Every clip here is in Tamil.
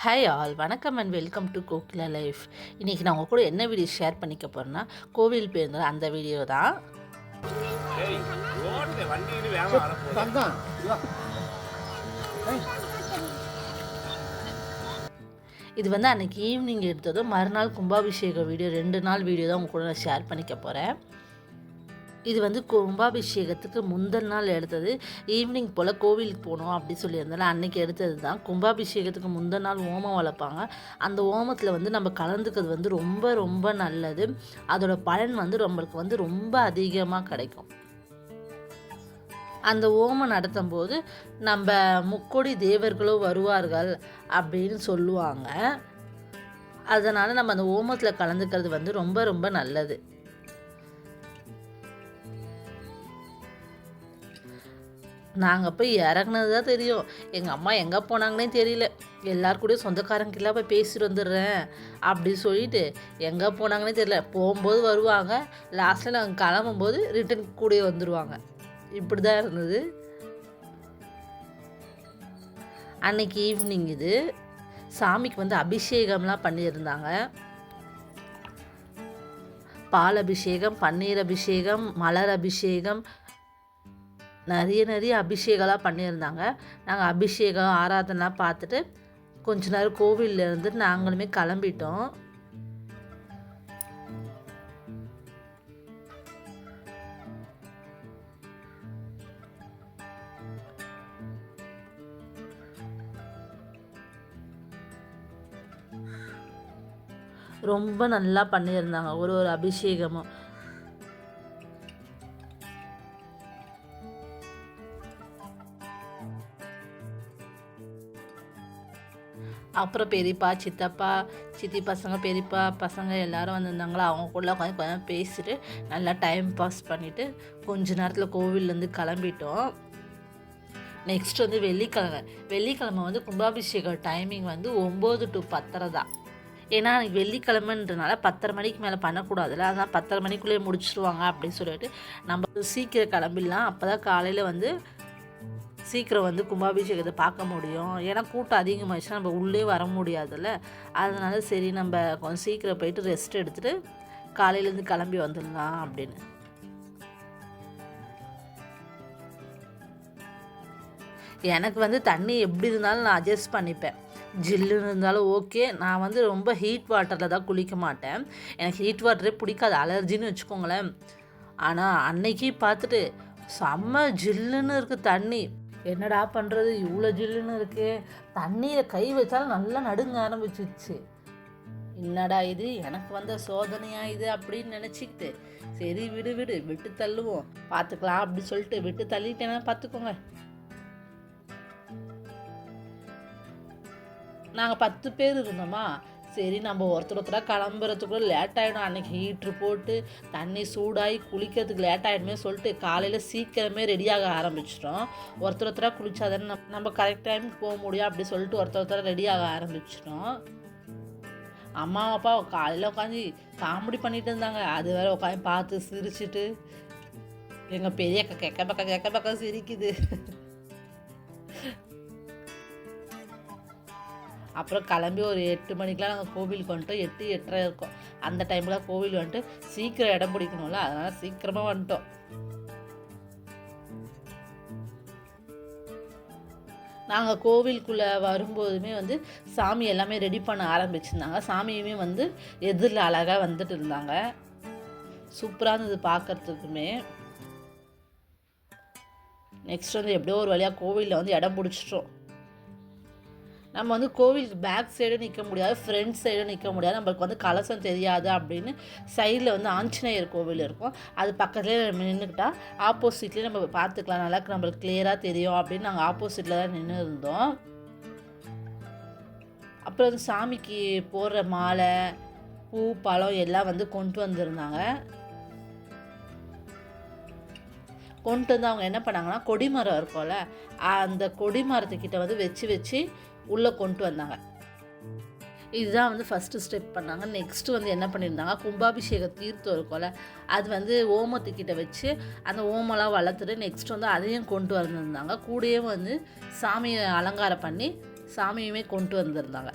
ஹாய் ஆல், வணக்கம் and welcome to Kokila life. இன்றைக்கி நான் உங்கள் கூட என்ன வீடியோ ஷேர் பண்ணிக்க போகிறேன்னா, கோவில் போயிருந்தோம் அந்த வீடியோ தான். இது வந்து அன்றைக்கி ஈவினிங் எடுத்ததும் மறுநாள் கும்பாபிஷேக வீடியோ 2 நாள் வீடியோ தான் உங்கள் கூட நான் ஷேர் பண்ணிக்க போகிறேன். இது வந்து கும்பாபிஷேகத்துக்கு முந்தின நாள் எடுத்தது. ஈவினிங் போல் கோவிலுக்கு போகணும் அப்படி சொல்லியிருந்தால அன்றைக்கி எடுத்தது தான். கும்பாபிஷேகத்துக்கு முந்தின நாள் ஓமம் வளர்ப்பாங்க. அந்த ஓமத்தில் வந்து நம்ம கலந்துக்கிறது வந்து ரொம்ப ரொம்ப நல்லது. அதோட பலன் வந்து நம்மளுக்கு வந்து ரொம்ப அதிகமாக கிடைக்கும். அந்த ஓமம் நடத்தும் போது நம்ம முக்கோடி தேவர்களும் வருவார்கள் அப்படின்னு சொல்லுவாங்க. அதனால் நம்ம அந்த ஓமத்தில் கலந்துக்கிறது வந்து ரொம்ப ரொம்ப நல்லது. நாங்கள் போய் இறங்குனது தான் தெரியும். எங்கள் அம்மா எங்கே போனாங்கன்னே தெரியல. எல்லாருக்கூடயும் சொந்தக்காரங்கெல்லாம் போய் பேசிட்டு வந்துடுறேன் அப்படி சொல்லிட்டு எங்கே போனாங்கன்னே தெரியல. போகும்போது வருவாங்க, லாஸ்ட்டில் நாங்கள் கிளம்பும்போது ரிட்டன் கூடயே வந்துடுவாங்க. இப்படி தான் இருந்தது அன்னைக்கு ஈவினிங். இது சாமிக்கு வந்து அபிஷேகம்லாம் பண்ணியிருந்தாங்க. பால் அபிஷேகம், பன்னீர் அபிஷேகம், மலர் அபிஷேகம், நிறைய அபிஷேகம்லாம் பண்ணியிருந்தாங்க. நாங்கள் அபிஷேகம் ஆராதனைலாம் பார்த்துட்டு கொஞ்ச நேரம் கோவிலில் இருந்துட்டு நாங்களுமே கிளம்பிட்டோம். ரொம்ப நல்லா பண்ணியிருந்தாங்க ஒரு அபிஷேகமும். அப்புறம் பெரியப்பா, சித்தப்பா, சித்தி பசங்க, பெரியப்பா பசங்க எல்லோரும் வந்திருந்தாங்களா. அவங்க கூட உட்காந்து கொஞ்சம் பேசிட்டு நல்லா டைம் பாஸ் பண்ணிவிட்டு கொஞ்ச நேரத்தில் கோவில்லேருந்து கிளம்பிட்டோம். நெக்ஸ்ட் வந்து வெள்ளிக்கிழமை வந்து கும்பாபிஷேக டைமிங் வந்து 9 to 10:30 தான். ஏன்னா அன்றைக்கி வெள்ளிக்கிழமைன்றனால 10:30 மணிக்கு மேலே பண்ணக்கூடாதுல்ல. அதனால் 10:30 மணிக்குள்ளேயே முடிச்சிருவாங்க அப்படின்னு சொல்லிட்டு நம்ம சீக்கிரம் கிளம்பிடலாம். அப்போ தான் காலையில் வந்து சீக்கிரம் வந்து கும்பாபிஷேகத்தை பார்க்க முடியும். ஏன்னா கூட்டம் அதிகமாகிடுச்சுன்னா நம்ம உள்ளே வர முடியாதுல்ல. அதனால சரி நம்ம கொஞ்சம் சீக்கிரம் போயிட்டு ரெஸ்ட் எடுத்துகிட்டு காலையிலேருந்து கிளம்பி வந்துடலாம் அப்படின்னு. எனக்கு வந்து தண்ணி எப்படி இருந்தாலும் நான் அட்ஜஸ்ட் பண்ணிப்பேன். ஜில்லுன்னு இருந்தாலும் ஓகே. நான் வந்து ரொம்ப ஹீட் வாட்டரில் தான் குளிக்க மாட்டேன். எனக்கு ஹீட் வாட்டரே பிடிக்காது, அலர்ஜின்னு வச்சுக்கோங்களேன். ஆனால் அன்னைக்கு பார்த்துட்டு செம்ம ஜில்லுன்னு இருக்குது தண்ணி. என்னடா பண்ணுறது, இவ்வளோ ஜில்லுன்னு இருக்குது, தண்ணியில் கை வச்சாலும் நல்லா நடுங்க ஆரம்பிச்சிச்சு. என்னடா இது எனக்கு வந்த சோதனையா இது அப்படின்னு நினச்சிக்கிட்டு சரி விட்டு தள்ளுவோம், பார்த்துக்கலாம் அப்படி சொல்லிட்டு விட்டு தள்ளிட்டேன்னா பார்த்துக்கோங்க. நாங்கள் 10 பேர் இருந்தோமா. சரி நம்ம ஒருத்தராக கிளம்புறதுக்குள்ள லேட் ஆகிடும். அன்றைக்கி ஹீட்ரு போட்டு தண்ணி சூடாகி குளிக்கிறதுக்கு லேட் ஆகிடுமே சொல்லிட்டு காலையில் சீக்கிரமே ரெடியாக ஆரம்பிச்சிட்டோம். ஒருத்தராக குளிச்சாதானே நம்ம கரெக்ட் டைமுக்கு போக முடியும் அப்படி சொல்லிட்டு ஒருத்தராக ரெடியாக ஆரம்பிச்சிட்டோம். அம்மா அப்பா காலையில் உட்காந்து காமெடி பண்ணிட்டு இருந்தாங்க. அது வேறு உட்காந்து பார்த்து சிரிச்சுட்டு எங்கள் பெரிய கெக்க பக்கம் சிரிக்குது. அப்புறம் கிளம்பி ஒரு 8 மணிக்கெலாம் நாங்கள் கோவிலுக்கு வந்துட்டோம். 8, 8:30 இருக்கும். அந்த டைமில் கோவில் வந்துட்டு சீக்கிரம் இடம் பிடிக்கணும்ல, அதனால் சீக்கிரமாக வந்துட்டோம். நாங்கள் கோவிலுக்குள்ளே வரும்போதுமே வந்து சாமி எல்லாமே ரெடி பண்ண ஆரம்பிச்சிருந்தாங்க. சாமியுமே வந்து எதிரில் அழகாக வந்துட்டு இருந்தாங்க. சூப்பராக இருந்தது பார்க்குறதுக்குமே. நெக்ஸ்ட் வந்து எப்படியோ ஒரு வழியாக கோவிலில் வந்து இடம் பிடிச்சிட்டோம். நம்ம வந்து கோவிலுக்கு பேக் சைடும் நிற்க முடியாது, ஃப்ரண்ட் சைடும் நிற்க முடியாது. நம்மளுக்கு வந்து கலசம் தெரியாது அப்படின்னு சைடில் வந்து ஆஞ்சநேயர் கோவில் இருக்கும். அது பக்கத்துலேயே நம்ம நின்றுக்கிட்டா ஆப்போசிட்லேயே நம்ம பார்த்துக்கலாம், நல்லா நம்மளுக்கு கிளியராக தெரியும் அப்படின்னு நாங்கள் ஆப்போசிட்டில் தான் நின்று இருந்தோம். அப்புறம் வந்து சாமிக்கு போடுற மாலை, பூ, பழம் எல்லாம் வந்து கொண்டு வந்திருந்தாங்க. கொண்டு வந்து அவங்க என்ன பண்ணாங்கன்னா கொடிமரம் இருக்கும்ல, அந்த கொடிமரத்துக்கிட்ட வந்து வச்சு உள்ளே கொண்டு வந்தாங்க. இதுதான் வந்து ஃபஸ்ட்டு ஸ்டெப் பண்ணாங்க. நெக்ஸ்ட்டு வந்து என்ன பண்ணியிருந்தாங்க, கும்பாபிஷேக தீர்த்தம் இருக்கும்ல, அது வந்து ஓமத்துக்கிட்ட வச்சு அந்த ஓமெல்லாம் வளர்த்துட்டு நெக்ஸ்ட் வந்து அதையும் கொண்டு வந்திருந்தாங்க. கூடயே வந்து சாமியை அலங்காரம் பண்ணி சாமியுமே கொண்டு வந்திருந்தாங்க.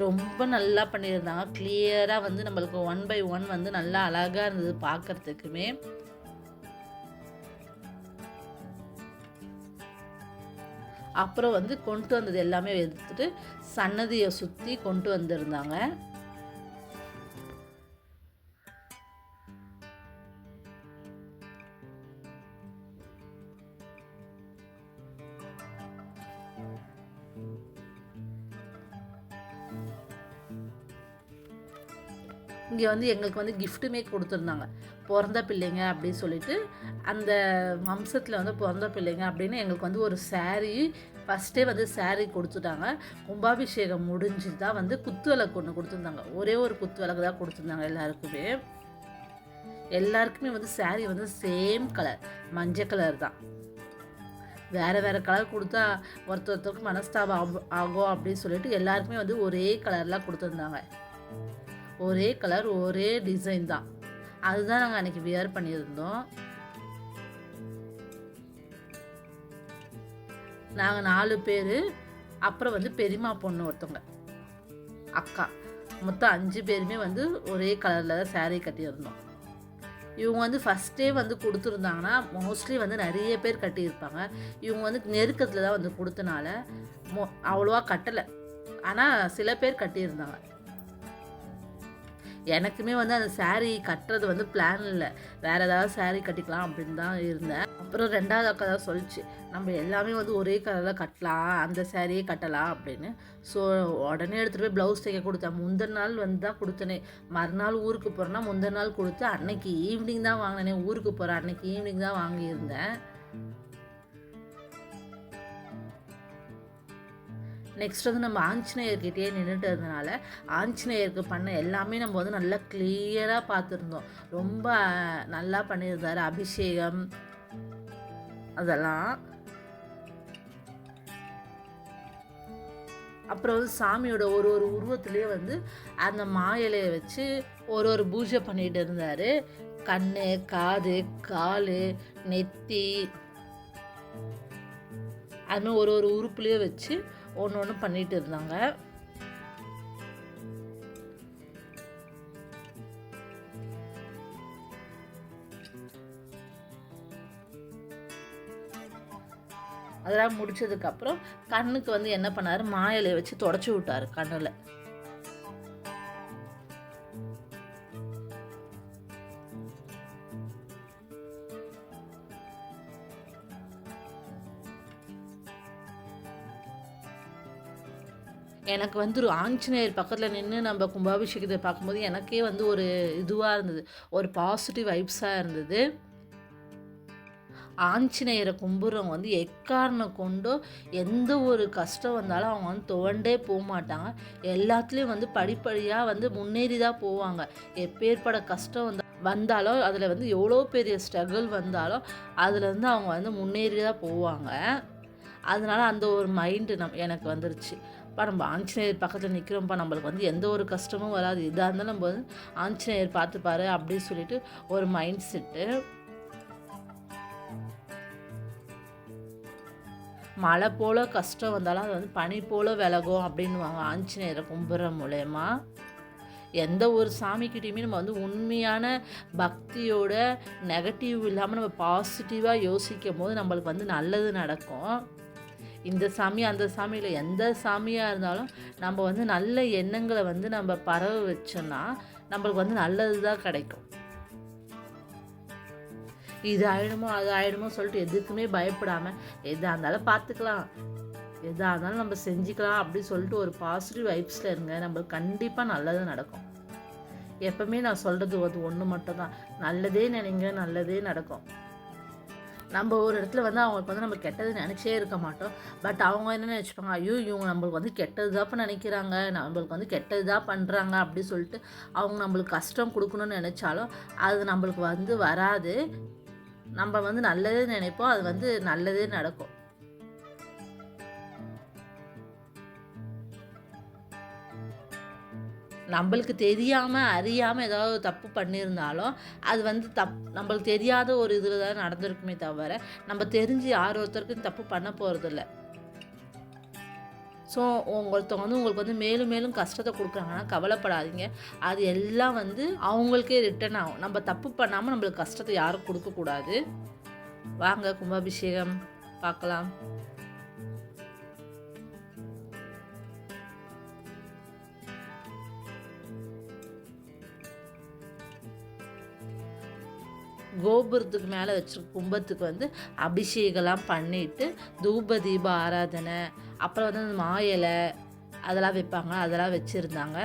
ரொம்ப நல்லா பண்ணியிருந்தாங்க. கிளியராக வந்து நம்மளுக்கு 1 பை 1 வந்து நல்லா அழகாக இருந்தது பார்க்குறதுக்குமே. அப்புறம் வந்து கொண்டு வந்தது எல்லாமே எடுத்துட்டு சன்னதியை சுற்றி கொண்டு வந்திருந்தாங்க. இங்கே வந்து எங்களுக்கு வந்து கிஃப்ட்டுமே கொடுத்துருந்தாங்க. பிறந்த பிள்ளைங்க அப்படின்னு சொல்லிட்டு, அந்த வம்சத்தில் வந்து பிறந்த பிள்ளைங்க அப்படின்னு எங்களுக்கு வந்து ஒரு சாரீ ஃபஸ்ட்டே வந்து சாரீ கொடுத்துட்டாங்க. கும்பாபிஷேகம் முடிஞ்சு தான் வந்து குத்து விளக்கு ஒன்று கொடுத்துருந்தாங்க. ஒரே ஒரு குத்து விளக்கு தான் கொடுத்துருந்தாங்க எல்லாருக்குமே. எல்லாருக்குமே வந்து சாரீ வந்து சேம் கலர், மஞ்சள் கலர் தான். வேறு வேறு கலர் கொடுத்தா ஒருத்தருக்கு மனஸ்தாபம் ஆகும் அப்படின்னு சொல்லிட்டு எல்லாருக்குமே வந்து ஒரே கலர்லாம் கொடுத்துருந்தாங்க. ஒரே கலர், ஒரே டிசைன் தான். அதுதான் நாங்கள் அன்றைக்கி வியர் பண்ணியிருந்தோம். நாங்கள் 4 பேர், அப்புறம் வந்து பெரியம்மா பொண்ணு ஒருத்தவங்க, அக்கா, மொத்தம் 5 பேருமே வந்து ஒரே கலரில் தான் சாரீ கட்டியிருந்தோம். இவங்க வந்து ஃபஸ்ட்டே வந்து கொடுத்துருந்தாங்கன்னா மோஸ்ட்லி வந்து நிறைய பேர் கட்டியிருப்பாங்க. இவங்க வந்து நெருக்கத்தில் தான் வந்து கொடுத்தனால அவ்வளோவா கட்டலை. ஆனால் சில பேர் கட்டியிருந்தாங்க. எனக்குமே வந்து அந்த சாரீ கட்டுறது வந்து பிளான் இல்லை. வேறு ஏதாவது சாரீ கட்டிக்கலாம் அப்படின்னு தான் இருந்தேன். அப்புறம் 2வது அக்கா தான் சொல்லிச்சு, நம்ம எல்லாமே வந்து ஒரே கலரில் கட்டலாம், அந்த சாரியே கட்டலாம் அப்படின்னு. ஸோ உடனே எடுத்துகிட்டு போய் ப்ளவுஸ் தைக்க கொடுத்தேன். முந்தின நாள் வந்து தான் கொடுத்தனே. மறுநாள் ஊருக்கு போகிறேன்னா முந்தின நாள் கொடுத்து அன்னைக்கு ஈவினிங் தான் வாங்கினேனே. ஊருக்கு போகிறேன் அன்னைக்கு ஈவினிங் தான் வாங்கியிருந்தேன். நெக்ஸ்ட் வந்து நம்ம ஆஞ்சநேயர்கிட்டயே நின்றுட்டு இருந்தனால ஆஞ்சநேயருக்கு பண்ண எல்லாமே நம்ம வந்து நல்லா கிளியராக பார்த்துருந்தோம். ரொம்ப நல்லா பண்ணியிருந்தார் அபிஷேகம் அதெல்லாம். அப்புறம் வந்து சாமியோட ஒரு ஒரு உருவத்திலே வந்து அந்த மாயிலையை வச்சு ஒரு பூஜை பண்ணிட்டு இருந்தார். கண், காது, கால், நெத்தி, அதுமாதிரி ஒரு உறுப்புலேயே வச்சு ஒன்று பண்ணிட்டு இருந்தாங்க. அதெல்லாம் முடிச்சதுக்கப்புறம் கண்ணுக்கு வந்து என்ன பண்ணார், மாயிலையை வச்சு தொடச்சி விட்டார் கண்ணில். எனக்கு வந்து ஒரு ஆஞ்சநேயர் பக்கத்தில் நின்று நம்ம கும்பாபிஷேகத்தை பார்க்கும்போது எனக்கே வந்து ஒரு இதுவாக இருந்தது, ஒரு பாசிட்டிவ் வைப்ஸாக இருந்தது. ஆஞ்சநேயரை கும்பிட்றவங்க வந்து எக்காரணம் கொண்டோ எந்த ஒரு கஷ்டம் வந்தாலும் அவங்க வந்து துவண்டே போக மாட்டாங்க. எல்லாத்துலேயும் வந்து படிப்படியாக வந்து முன்னேறி தான் போவாங்க. எப்பேற்பட கஷ்டம் வந்தாலும் அதில் வந்து எவ்வளோ பெரிய ஸ்ட்ரகிள் வந்தாலும் அதில் வந்து அவங்க வந்து முன்னேறி தான் போவாங்க. அதனால் அந்த ஒரு மைண்டு எனக்கு வந்துருச்சு. நம்ம ஆஞ்சநேயர் பக்கத்தில் நிற்கிறோம்ப்பா, நம்மளுக்கு வந்து எந்த ஒரு கஷ்டமும் வராது, இதாக இருந்தாலும் நம்ம வந்து ஆஞ்சநேயர் பார்த்துப்பாரு அப்படின்னு சொல்லிட்டு ஒரு மைண்ட் செட்டு. மழை போல் கஷ்டம் வந்தாலும் அது வந்து பனி போல் விலகும் அப்படின்வாங்க ஆஞ்சநேயரை கும்பிட்ற மூலயமா. எந்த ஒரு சாமிக்கிட்டையுமே நம்ம வந்து உண்மையான பக்தியோட நெகட்டிவ் இல்லாமல் நம்ம பாசிட்டிவாக யோசிக்கும் போது நம்மளுக்கு வந்து நல்லது நடக்கும். இந்த சாமி அந்த சாமியில் எந்த சாமியாக இருந்தாலும் நம்ம வந்து நல்ல எண்ணங்களை வந்து நம்ம பரவ வச்சோன்னா நம்மளுக்கு வந்து நல்லது தான் கிடைக்கும். இது ஆயிடுமோ அது ஆயிடுமோ சொல்லிட்டு எதுக்குமே பயப்படாமல் எதாக இருந்தாலும் பார்த்துக்கலாம், எதாக இருந்தாலும் நம்ம செஞ்சுக்கலாம் அப்படின்னு சொல்லிட்டு ஒரு பாசிட்டிவ் வைப்ஸில் இருங்க. நம்மளுக்கு கண்டிப்பாக நல்லது நடக்கும். எப்பவுமே நான் சொல்கிறது அது ஒன்று மட்டும் தான், நல்லதே நினைங்க, நல்லதே நடக்கும். நம்ம ஒரு இடத்துல வந்து அவங்களுக்கு வந்து நம்ம கெட்டது நினச்சே இருக்க மாட்டோம். பட் அவங்க என்ன நினச்சிப்பாங்க, ஐயோ இவங்க நம்மளுக்கு வந்து கெட்டது தான் நினைக்கிறாங்க, நம்மளுக்கு வந்து கெட்டது தான் பண்ணுறாங்க அப்படி சொல்லிட்டு அவங்க நம்மளுக்கு கஷ்டம் கொடுக்கணும்னு நினச்சாலும் அது நம்மளுக்கு வந்து வராது. நம்ம வந்து நல்லதே நினைப்போம், அது வந்து நல்லதே நடக்கும். நம்மளுக்கு தெரியாமல் அறியாமல் ஏதாவது தப்பு பண்ணியிருந்தாலும் அது வந்து நம்மளுக்கு தெரியாத ஒரு இதில் தான் நடந்திருக்குமே தவிர நம்ம தெரிஞ்சு யார் ஒருத்தருக்கும் தப்பு பண்ண போகிறதில்ல. ஸோ உங்களுக்கு வந்து மேலும் மேலும் கஷ்டத்தை கொடுக்குறாங்கன்னா கவலைப்படாதீங்க. அது எல்லாம் வந்து அவங்களுக்கே ரிட்டர்ன் ஆகும். நம்ம தப்பு பண்ணாமல் நம்மளுக்கு கஷ்டத்தை யாரும் கொடுக்கக்கூடாது. வாங்க கும்பாபிஷேகம் பார்க்கலாம். கோபுரத்துக்கு மேலே வச்சிருக்க கும்பத்துக்கு வந்து அபிஷேகம்லாம் பண்ணிவிட்டு தூப தீப ஆராதனை, அப்புறம் வந்து அந்த மாயிலை அதெல்லாம் வைப்பாங்க, அதெல்லாம் வச்சுருந்தாங்க.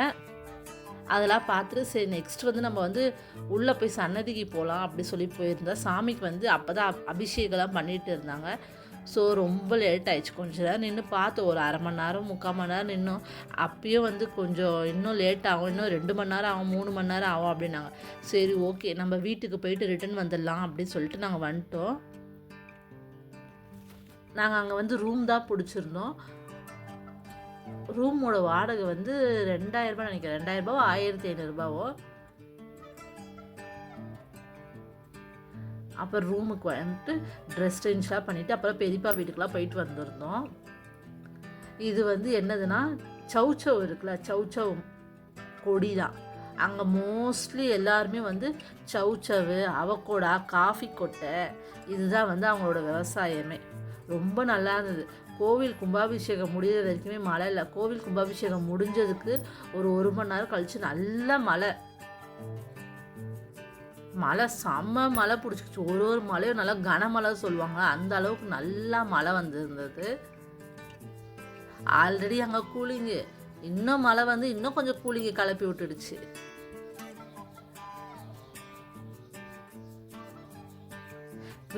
அதெல்லாம் பார்த்துட்டு சரி நெக்ஸ்ட் வந்து நம்ம வந்து உள்ளே போய் சன்னதிக்கு போகலாம் அப்படி சொல்லி போயிருந்தோம். சாமிக்கு வந்து அப்போ தான் அபிஷேகம்லாம் பண்ணிகிட்டு இருந்தாங்க. ஸோ ரொம்ப லேட் ஆகிடுச்சு. கொஞ்சம் நேரம் நின்று பார்த்தோம், ஒரு அரை மணி நேரம் 3/4 மணி நேரம் நின்னோம். அப்பயும் வந்து கொஞ்சம் இன்னும் லேட் ஆகும், இன்னும் 2 மணி நேரம் ஆகும், 3 மணி நேரம் ஆகும் அப்படின்னாங்க. சரி ஓகே நம்ம வீட்டுக்கு போயிட்டு ரிட்டர்ன் வந்துடலாம் அப்படின்னு சொல்லிட்டு நாங்கள் வந்துட்டோம். நாங்கள் அங்கே வந்து ரூம் தான் பிடிச்சிருந்தோம். ரூமோட வாடகை வந்து 2000 நினைக்கிறேன், 2000 1500 அப்புறம் ரூமுக்கு வந்துட்டு ட்ரெஸ் சேஞ்ச்லாம் பண்ணிவிட்டு அப்புறம் பெரியப்பா வீட்டுக்கெலாம் போயிட்டு வந்திருந்தோம். இது வந்து என்னதுன்னா சௌச்சவ் இருக்குல்ல, சௌச்சவ் கொடி தான். அங்கே மோஸ்ட்லி எல்லாருமே வந்து சௌச்சவு, அவக்கோடா, காஃபி கொட்டை இதுதான் வந்து அவங்களோட விவசாயமே. ரொம்ப நல்லா இருந்தது. கோவில் கும்பாபிஷேகம் முடிகிற வரைக்குமே மழை இல்லை. கோவில் கும்பாபிஷேகம் முடிஞ்சதுக்கு ஒரு மணி நேரம் கழித்து நல்ல மழை செம்ம மழை பிடிச்சிக்கிச்சு. ஒரு மழையும் நல்லா கனமழை சொல்லுவாங்க, அந்த அளவுக்கு நல்லா மழை வந்துருந்தது. ஆல்ரெடி அங்கே கூலிங்கு, இன்னும் மழை வந்து இன்னும் கொஞ்சம் கூலிங்கு கிளப்பி விட்டுடுச்சு.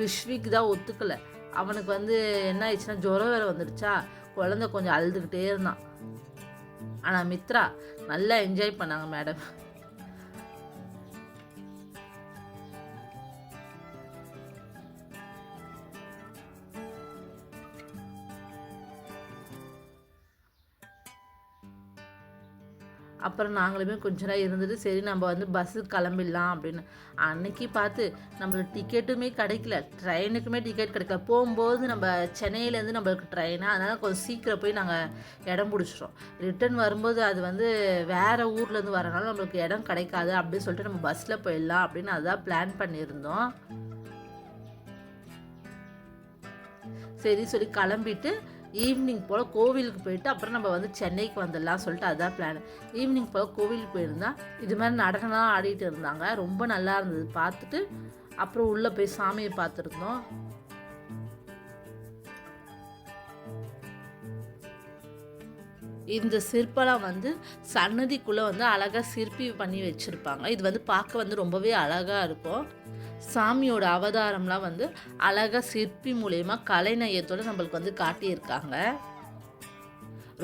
விஷ்விக்கு தான் ஒத்துக்கலை. அவனுக்கு வந்து என்ன ஆயிடுச்சுன்னா ஜுரம் வேறு வந்துடுச்சா, குழந்தை கொஞ்சம் அழுதுகிட்டே இருந்தான். ஆனால் மித்ரா நல்லா என்ஜாய் பண்ணாங்க மேடம். அப்புறம் நாங்களுமே கொஞ்ச நேரம் இருந்துட்டு சரி நம்ம வந்து பஸ்ஸுக்கு கிளம்பிடலாம் அப்படின்னு. அன்னைக்கு பார்த்து நம்மளுக்கு டிக்கெட்டுமே கிடைக்கல, ட்ரெயினுக்குமே டிக்கெட் கிடைக்கல. போகும்போது நம்ம சென்னையிலேருந்து நம்மளுக்கு ட்ரெயினு, அதனால் கொஞ்சம் சீக்கிரம் போய் நாங்கள் இடம் பிடிச்சிட்டோம். ரிட்டன் வரும்போது அது வந்து வேறு ஊர்லேருந்து வரனால நம்மளுக்கு இடம் கிடைக்காது அப்படின்னு சொல்லிட்டு நம்ம பஸ்ஸில் போயிடலாம் அப்படின்னு அதுதான் பிளான் பண்ணியிருந்தோம். சரி சொல்லி கிளம்பிட்டு ஈவினிங் போல் கோவிலுக்கு போயிட்டு அப்புறம் நம்ம வந்து சென்னைக்கு வந்துடலாம் சொல்லிட்டு அதுதான் பிளான். ஈவினிங் போல் கோவிலுக்கு போயிருந்தா இது மாதிரி நடனம்லாம் ஆடிட்டு இருந்தாங்க, ரொம்ப நல்லா இருந்தது பார்த்துட்டு. அப்புறம் உள்ளே போய் சாமியை பார்த்துருந்தோம். இந்த சிற்பலாம் வந்து சன்னதிக்குள்ளே வந்து அழகாக சிற்பி பண்ணி வச்சுருப்பாங்க. இது வந்து பார்க்க வந்து ரொம்பவே அழகாக இருக்கும். சாமியோட அவதாரம்லாம் வந்து அழகாக சிற்பி மூலயமா கலைநயத்தோடு நம்மளுக்கு வந்து காட்டியிருக்காங்க.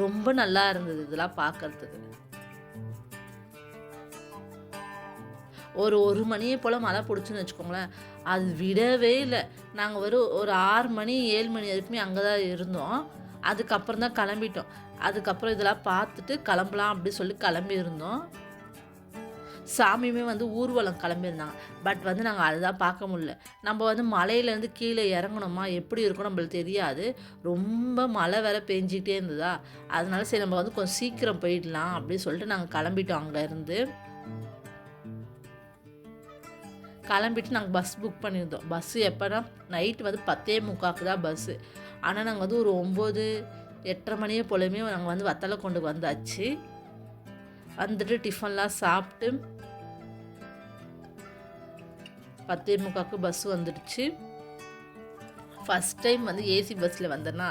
ரொம்ப நல்லா இருந்தது இதெல்லாம் பார்க்கறதுக்கு. ஒரு மணியை போல் மழை பிடிச்சுன்னு வச்சுக்கோங்களேன், அது விடவே இல்லை. நாங்கள் ஒரு 6 மணி 7 மணி வரைக்குமே அங்கே தான் இருந்தோம். அதுக்கப்புறம் தான் கிளம்பிட்டோம். அதுக்கப்புறம் இதெல்லாம் பார்த்துட்டு கிளம்பலாம் அப்படி சொல்லி கிளம்பியிருந்தோம். சாமியுமே வந்து ஊர்வலம் கிளம்பியிருந்தாங்க. பட் வந்து நாங்கள் அதுதான் பார்க்க முடியல. நம்ம வந்து மலையிலேருந்து கீழே இறங்கணுமா எப்படி இருக்கும் நம்மளுக்கு தெரியாது. ரொம்ப மழை வேற பெஞ்சிக்கிட்டே இருந்ததா, அதனால சரி நம்ம வந்து கொஞ்சம் சீக்கிரம் போயிடலாம் அப்படின்னு சொல்லிட்டு நாங்கள் கிளம்பிட்டோம். அங்கேருந்து கிளம்பிட்டு நாங்கள் பஸ் புக் பண்ணியிருந்தோம். பஸ்ஸு எப்போனா நைட்டு வந்து 10:45 தான் பஸ்ஸு. ஆனால் நாங்கள் வந்து ஒரு 9 8:30 மணியே போலயுமே நாங்கள் வந்து வத்தலக்குண்டுக்கு வந்தாச்சு. வந்துட்டு டிஃபன்லாம் சாப்பிட்டு 10:45 பஸ் வந்துடுச்சு. ஃபஸ்ட் டைம் வந்து ஏசி பஸ்ஸில் வந்தேன்னா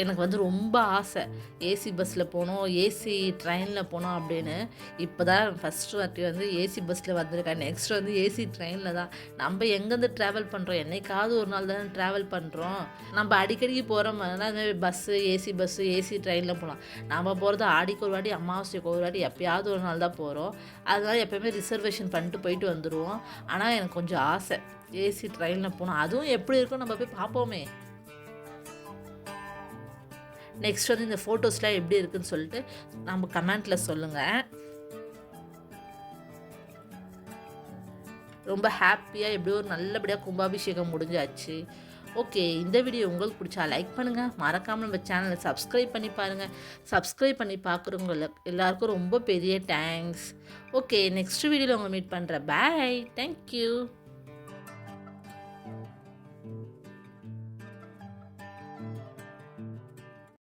எனக்கு வந்து ரொம்ப ஆசை ஏசி பஸ்ஸில் போகணும், ஏசி ட்ரெயினில் போகணும் அப்படின்னு. இப்போ தான் ஃபஸ்ட்டு வாட்டி வந்து ஏசி பஸ்ஸில் வந்திருக்கேன். நெக்ஸ்ட் வந்து ஏசி ட்ரெயினில் தான். நம்ம எங்கேருந்து ட்ராவல் பண்ணுறோம், என்னைக்காவது ஒரு நாள் தானே ட்ராவல் பண்ணுறோம். நம்ம அடிக்கடிக்கு போகிற மாதிரினா பஸ்ஸு, ஏசி ட்ரெயினில் போகலாம். நம்ம போகிறது ஆடிக்கு ஒரு வாட்டி, அமாவாசைக்கு ஒரு வாட்டி, எப்போயாவது ஒரு நாள் தான் போகிறோம். அதனால எப்போயுமே ரிசர்வேஷன் பண்ணிட்டு போயிட்டு வந்துடுவோம். ஆனால் எனக்கு கொஞ்சம் ஆசை ஏசி ட்ரெயினில் போகணும். அதுவும் எப்படி இருக்கும் நம்ம போய் பார்ப்போமே. நெக்ஸ்ட் வந்து இந்த ஃபோட்டோஸ்லாம் எப்படி இருக்குன்னு சொல்லிட்டு நம்ம கமெண்ட்டில் சொல்லுங்கள். ரொம்ப ஹாப்பியாக எப்படியோ ஒரு நல்லபடியாக கும்பாபிஷேகம் முடிஞ்சாச்சு. ஓகே, இந்த வீடியோ உங்களுக்கு பிடிச்சா லைக் பண்ணுங்கள், மறக்காமல் நம்ம சேனலை சப்ஸ்கிரைப் பண்ணி பாருங்கள். சப்ஸ்கிரைப் பண்ணி பார்க்குறவங்க எல்லாருக்கும் ரொம்ப பெரிய தேங்க்ஸ். ஓகே, நெக்ஸ்ட் வீடியோவில் உங்களை மீட் பண்ணுறேன். பாய், தேங்க்யூ.